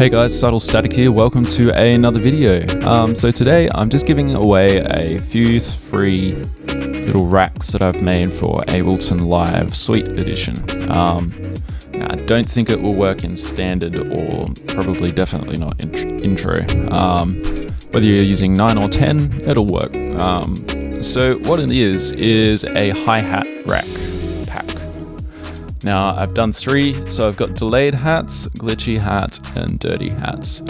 Hey guys, Subtle Static here, welcome to another video. So today I'm just giving away a few free little racks that I've made for Ableton Live Suite Edition. Now I don't think it will work in standard or probably definitely not intro. Whether you're using 9 or 10, it'll work. So what it is a hi-hat rack pack. Now I've done 3, so I've got delayed hats, glitchy hats, and dirty hats.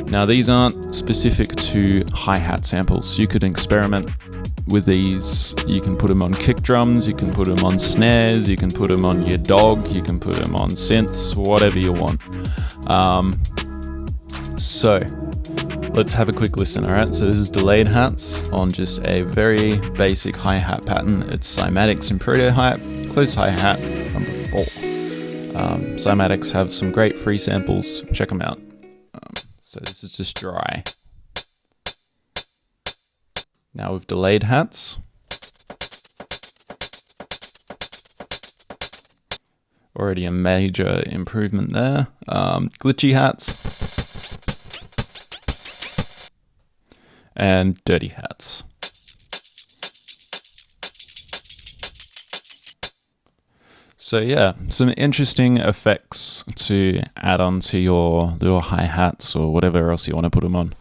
Now these aren't specific to hi-hat samples. You could experiment with these. You can put them on kick drums, you can put them on snares, you can put them on your dog, you can put them on synths, whatever you want. So let's have a quick listen, alright? So this is delayed hats on just a very basic hi-hat pattern. It's cymatics and proto-hi-hat, closed hi-hat, number 4. Cymatics have some great free samples, check them out. So this is just dry. Now with delayed hats, already a major improvement there. Glitchy hats and dirty hats. So yeah, some interesting effects to add on to your little hi-hats or whatever else you want to put them on.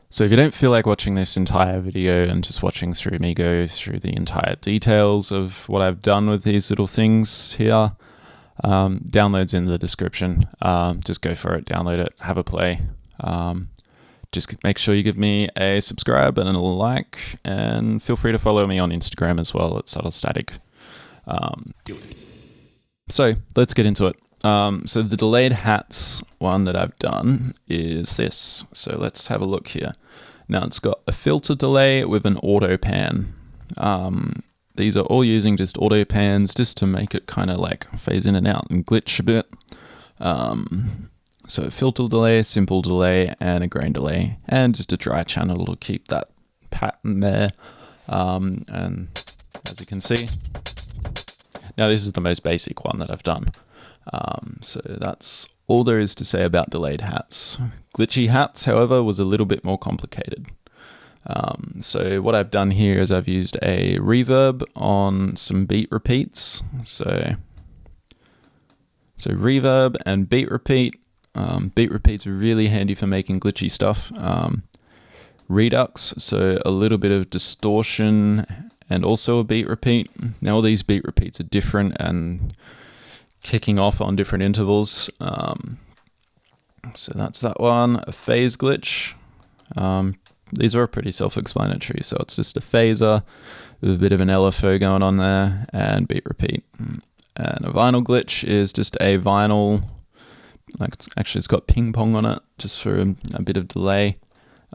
So if you don't feel like watching this entire video and just watching through me go through the entire details of what I've done with these little things here, downloads in the description. Just go for it, download it, have a play. Just make sure you give me a subscribe and a like, and feel free to follow me on Instagram as well at Subtle Static. Do it. So let's get into it. So the delayed hats one that I've done is this. So let's have a look here. Now it's got a filter delay with an auto pan. These are all using just auto pans just to make it kind of like phase in and out and glitch a bit. So filter delay, simple delay, and a grain delay, and just a dry channel to keep that pattern there. And as you can see, now this is the most basic one that I've done. So that's all there is to say about delayed hats. Glitchy hats, however, was a little bit more complicated. So what I've done here is I've used a reverb on some beat repeats. So reverb and beat repeat. Beat repeats are really handy for making glitchy stuff. Redux, so a little bit of distortion and also a beat repeat. Now all these beat repeats are different and kicking off on different intervals. So that's that one. A phase glitch. These are pretty self-explanatory. So it's just a phaser with a bit of an LFO going on there, and beat repeat. And a vinyl glitch is just a vinyl, like it's got ping pong on it, just for a bit of delay.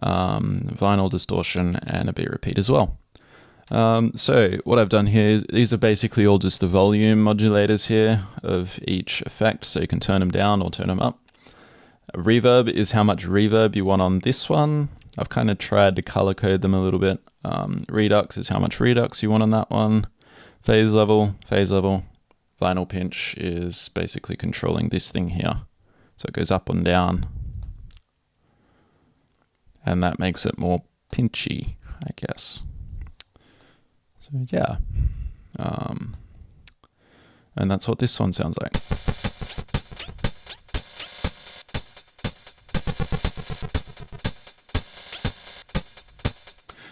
Vinyl distortion and a beat repeat as well. So what I've done here, these are basically all just the volume modulators here of each effect, so you can turn them down or turn them up. A reverb is how much reverb you want on this one. I've kind of tried to color code them a little bit. Redux is how much redux you want on that one. Phase level. Vinyl pinch is basically controlling this thing here. So it goes up and down. And that makes it more pinchy, I guess. So yeah, and that's what this one sounds like.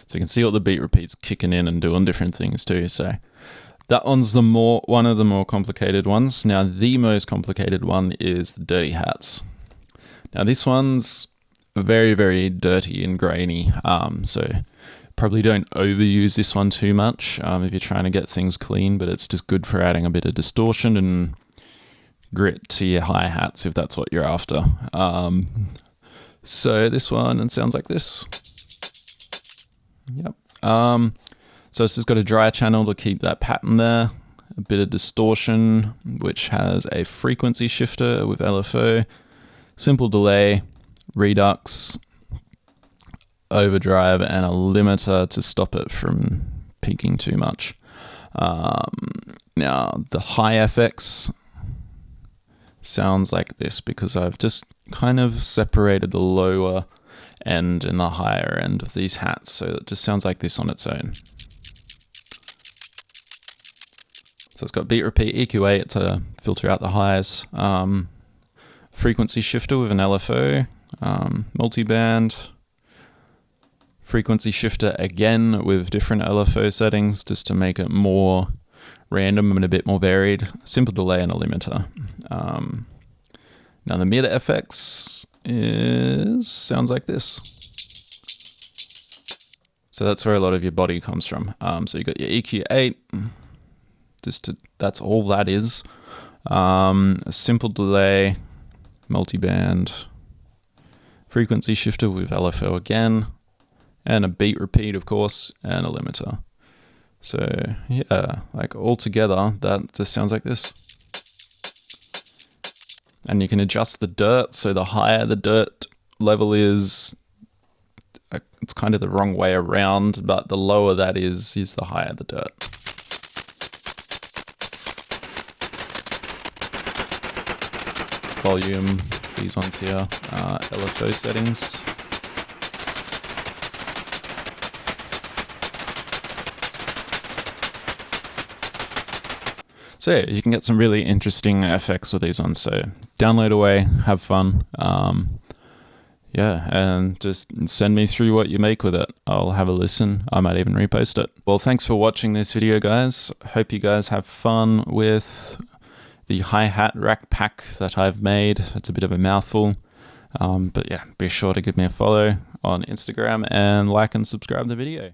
So you can see all the beat repeats kicking in and doing different things too. So that one's one of the more complicated ones. Now the most complicated one is the dirty hats. Now this one's very, very dirty and grainy. So probably don't overuse this one too much if you're trying to get things clean, but it's just good for adding a bit of distortion and grit to your hi-hats if that's what you're after. So this one, it sounds like this. Yep. So it's just got a dry channel to keep that pattern there, a bit of distortion, which has a frequency shifter with LFO, simple delay, redux, overdrive, and a limiter to stop it from peaking too much. Now the high FX sounds like this because I've just kind of separated the lower end and the higher end of these hats, so it just sounds like this on its own. So it's got beat repeat, EQ8 to filter out the highs, frequency shifter with an LFO, multiband, frequency shifter again with different LFO settings just to make it more random and a bit more varied, simple delay and a limiter. Now the mid FX sounds like this. So that's where a lot of your body comes from. So you got your EQ8, that's all that is. A simple delay, multiband, frequency shifter with LFO again, and a beat repeat, of course, and a limiter. So yeah, like all together, that just sounds like this. And you can adjust the dirt, so the higher the dirt level is, it's kind of the wrong way around, but the lower that is the higher the dirt. Volume, these ones here, LFO settings. So yeah, you can get some really interesting effects with these ones. So download away, have fun. Yeah, and just send me through what you make with it. I'll have a listen. I might even repost it. Well, thanks for watching this video, guys. Hope you guys have fun with the hi-hat rack pack that I've made. It's a bit of a mouthful. But yeah, be sure to give me a follow on Instagram and like and subscribe the video.